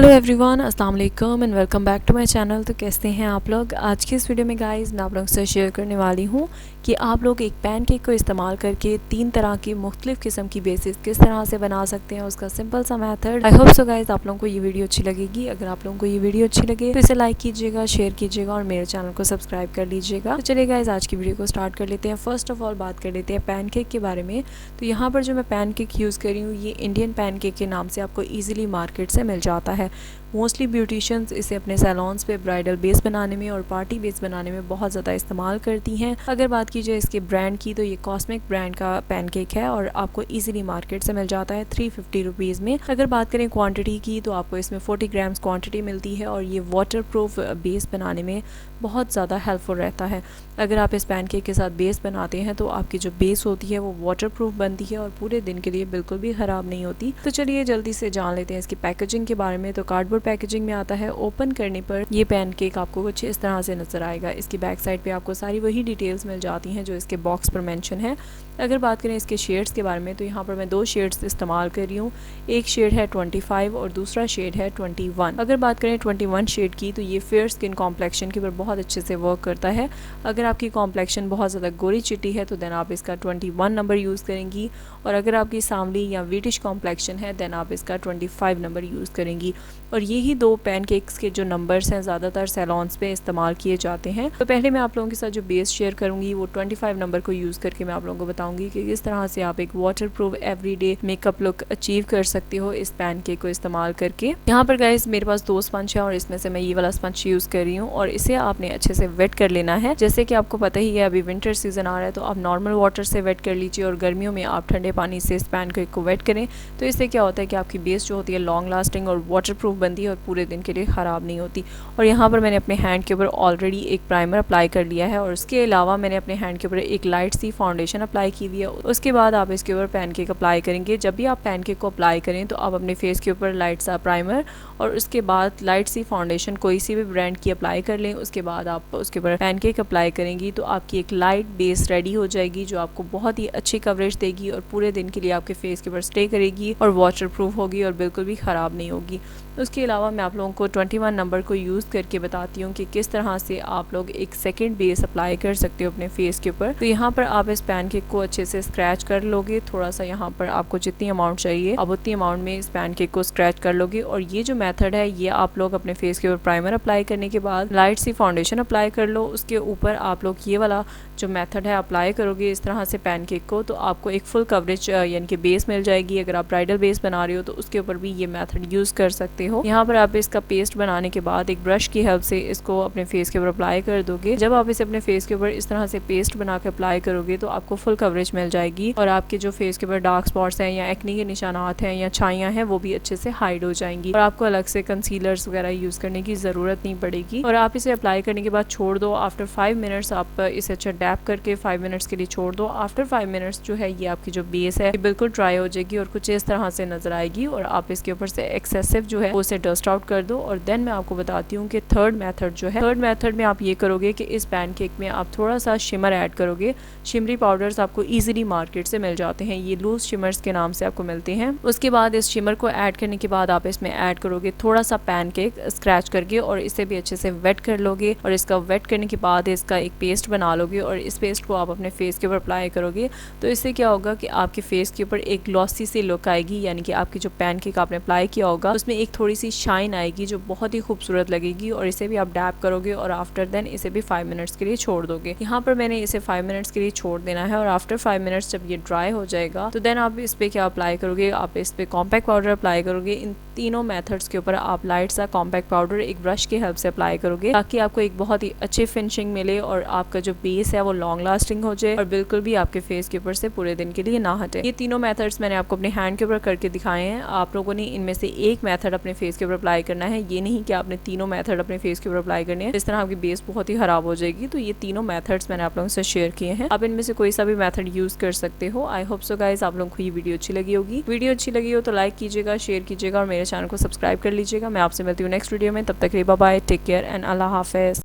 Hello everyone, अस्सलाम वालेकुम and welcome back to my channel. तो कैसे हैं आप लोग। आज की इस वीडियो में गाइस मैं आप लोगों से शेयर करने वाली हूँ कि आप लोग एक पैनकेक को इस्तेमाल करके 3 तरह की मुख्तलिफ किस्म की बेसिस किस तरह से बना सकते हैं, उसका सिंपल सा method. I hope so guys आप लोगों को ये वीडियो अच्छी लगेगी। अगर आप लोगों को ये वीडियो अच्छी लगे तो इसे लाइक कीजिएगा, शेयर कीजिएगा और मेरे चैनल को सब्सक्राइब कर लीजिएगा। तो चलिए गाइस आज की वीडियो को स्टार्ट कर लेते हैं। फर्स्ट ऑफ ऑल बात कर लेते हैं पैनकेक के बारे में। तो यहाँ पर जो मैं पैनकेक यूज़ कर रही हूँ ये इंडियन पैनकेक के नाम से आपको ईजिली मार्केट से मिल जाता है। मोस्टली ब्यूटिशियंस इसे अपने सैलॉन्स पे ब्राइडल बेस बनाने में और पार्टी बेस बनाने में बहुत ज़्यादा इस्तेमाल करती हैं। अगर बात की जाए इसके ब्रांड की तो ये कॉस्मिक ब्रांड का पैनकेक है और आपको इजीली मार्केट से मिल जाता है 350 रुपीज़ में। अगर बात करें क्वांटिटी की तो आपको इसमें 40 ग्राम्स क्वांटिटी मिलती है और ये वाटर प्रूफ बेस बनाने में बहुत ज़्यादा हेल्पफुल रहता है। अगर आप इस पैनकेक के साथ बेस बनाते हैं तो आपकी जो बेस होती है वो वाटर प्रूफ बनती है और पूरे दिन के लिए बिल्कुल भी ख़राब नहीं होती। तो चलिए जल्दी से जान लेते हैं इसकी पैकेजिंग के बारे में। तो कार्डबोर्ड पैकेजिंग में आता है। ओपन करने पर ये पैनकेक आपको कुछ इस तरह से नजर आएगा। इसकी बैक साइड पे आपको सारी वही डिटेल्स मिल जाती हैं जो इसके बॉक्स पर मेंशन है। अगर बात करें इसके शेड्स के बारे में तो यहाँ पर मैं 2 शेड्स इस्तेमाल कर रही हूँ। एक शेड है 25 और दूसरा शेड है 21। अगर बात करें 21 शेड की तो ये फेयर स्किन कॉम्प्लेक्शन के ऊपर बहुत अच्छे से वर्क करता है। अगर आपकी कॉम्प्लेक्शन बहुत ज़्यादा गोरी चिट्टी है तो देन आप इसका 21 नंबर यूज़ करेंगी और अगर आपकी सांवली या वीटिश कॉम्प्लेक्शन है देन आप इसका 25 नंबर यूज़ करेंगी। और यही 2 पैनकेक्स के जो नंबर्स हैं ज़्यादातर सैलॉन्स पे इस्तेमाल किए जाते हैं। तो पहले मैं आप लोगों के साथ जो बेस शेयर करूँगी वो 25 नंबर को यूज़ करके मैं आप लोगों को बताऊँगी कि किस तरह से आप एक water proof everyday makeup look achieve कर सकते हो इस पैनकेक को इस्तेमाल करके। यहाँ पर गाइस मेरे पास 2 स्पंज है और इसमें से मैं ये वाला स्पंज यूज़ कर रही हूँ और इसे आपने अच्छे से वेट कर लेना है। जैसे कि आपको पता ही है अभी विंटर सीजन आ रहा है तो आप नॉर्मल वाटर से वेट कर लीजिए और गर्मियों में आप ठंडे पानी से इस पैनकेक को वेट करें। तो इससे क्या होता है कि आपकी बेस जो होती है लॉन्ग लास्टिंग और वाटर प्रूफ बनती है और पूरे दिन के लिए ख़राब नहीं होती। और यहाँ पर मैंने अपने हैंड के ऊपर ऑलरेडी एक प्राइमर अप्लाई कर लिया है और उसके अलावा मैंने अपने हैंड के ऊपर एक लाइट सी फाउंडेशन अप्लाई की हुई है। उसके बाद आप इसके ऊपर पैनकेक अप्लाई करेंगे। जब भी आप पैनकेक को अप्लाई करें तो आप अपने फेस के ऊपर लाइट सा प्राइमर और उसके बाद लाइट सी फाउंडेशन कोई सी भी ब्रांड की अप्लाई कर लें। उसके बाद आप उसके ऊपर पैनकेक अप्लाई करेंगी तो आपकी एक लाइट बेस रेडी हो जाएगी जो आपको बहुत ही अच्छी कवरेज देगी और पूरे दिन के लिए आपके फेस के ऊपर स्टे करेगी और वाटर प्रूफ होगी और बिल्कुल भी ख़राब नहीं होगी। उसके अलावा मैं आप लोगों को 21 नंबर को यूज़ करके बताती हूँ कि किस तरह से आप लोग एक सेकंड बेस अप्लाई कर सकते हो अपने फेस के ऊपर। तो यहाँ पर आप इस पैनकेक को अच्छे से स्क्रैच कर लोगे। थोड़ा सा यहाँ पर आपको जितनी अमाउंट चाहिए आप उतनी अमाउंट में इस पैनकेक को स्क्रैच कर लोगे। और ये जो मेथड है ये आप लोग अपने फेस के ऊपर प्राइमर अप्लाई करने के बाद लाइट सी फाउंडेशन अप्लाई कर लो। उसके ऊपर आप लोग ये वाला जो मेथड है अप्लाई करोगे इस तरह से पैनकेक को तो आपको एक फुल कवरेज यानी कि बेस मिल जाएगी। अगर आप ब्राइडल बेस बना रहे हो तो उसके ऊपर भी ये मेथड यूज़ कर सकते हो। यहाँ पर आप इसका पेस्ट बनाने के बाद एक ब्रश की हेल्प से इसको अपने फेस के ऊपर अप्लाई कर दोगे। जब आप इसे अपने फेस के ऊपर इस तरह से पेस्ट बना के अप्लाई करोगे तो आपको फुल कवरेज मिल जाएगी और आपके जो फेस के ऊपर डार्क स्पॉट्स हैं या एक्ने के निशानात हैं या छाइयाँ हैं वो भी अच्छे से हाइड हो जाएंगी और आपको अलग से कंसीलर्स वगैरह यूज़ करने की ज़रूरत नहीं पड़ेगी। और आप इसे अप्लाई करने के बाद छोड़ दो। आफ्टर 5 मिनट्स आप इसे अच्छा डैप करके 5 मिनट्स के लिए छोड़ दो। आफ्टर 5 मिनट्स जो है ये आपकी जो बेस है बिल्कुल ड्राई हो जाएगी और कुछ इस तरह से नजर आएगी और आप इसके ऊपर से एक्सेसिव जो है उसे डस्ट आउट कर दो। और देन मैं आपको बताती हूँ कि थर्ड मेथड जो है, थर्ड मेथड में आप ये करोगे कि इस पैनकेक में आप थोड़ा सा शिमर ऐड करोगे। शिमरी पाउडर्स आपको इजीली मार्केट से मिल जाते हैं, ये लूज शिमर्स के नाम से आपको मिलते हैं। उसके बाद इस शिमर को ऐड करने के बाद आप इसमें ऐड करोगे थोड़ा सा पैनकेक स्क्रैच करके और इसे भी अच्छे से वेट कर लोगे। और इसका वेट करने के बाद इसका एक पेस्ट बना लोगे और इस पेस्ट को आप अपने फेस के ऊपर अप्लाई करोगे। तो इससे क्या होगा कि आपके फेस के ऊपर एक ग्लॉसी सी लुक आएगी, यानी कि आपकी जो पैनकेक आपने अप्लाई किया होगा उसमें एक थोड़ी सी शाइन आएगी जो बहुत ही खूबसूरत लगेगी। और इसे भी आप डैप करोगे और आफ्टर देन इसे भी 5 मिनट्स के लिए छोड़ दोगे। यहाँ पर मैंने इसे 5 मिनट्स के लिए छोड़ देना है और आफ्टर 5 मिनट्स जब ये ड्राई हो जाएगा तो देन आप इस पे क्या अप्लाई करोगे, आप इस पे कॉम्पैक्ट पाउडर अप्लाई करोगे। इन तीनों मेथड्स के ऊपर आप लाइट सा कॉम्पैक्ट पाउडर एक ब्रश की हेल्प से अप्लाई करोगे ताकि आपको एक बहुत ही अच्छी फिनिशिंग मिले और आपका जो बेस है वो लॉन्ग लास्टिंग हो जाए और बिल्कुल भी आपके फेस के ऊपर से पूरे दिन के लिए ना हटे। ये तीनों मेथड्स मैंने आपको अपने हैंड के ऊपर करके दिखाए हैं। आप लोगों ने इनमें से एक मेथड अपने फेस के ऊपर अप्लाई करना है, ये नहीं कि आपने तीनों मेथड अपने फेस के ऊपर अप्लाई करने हैं, इस तरह आपकी बेस बहुत ही खराब हो जाएगी। तो ये तीनों मेथड्स मैंने आप लोगों से शेयर किए हैं, आप इनमें से कोई सा भी मेथड यूज कर सकते हो। आई होप सो गाइस आप लोगों को ये वीडियो अच्छी लगी होगी। वीडियो अच्छी लगी हो तो लाइक कीजिएगा, शेयर कीजिएगा और मेरे चैनल को सब्सक्राइब कर लीजिएगा। मैं आपसे मिलती हूँ नेक्स्ट वीडियो में, तब तक के लिए bye bye, take care and अल्लाह हाफिज।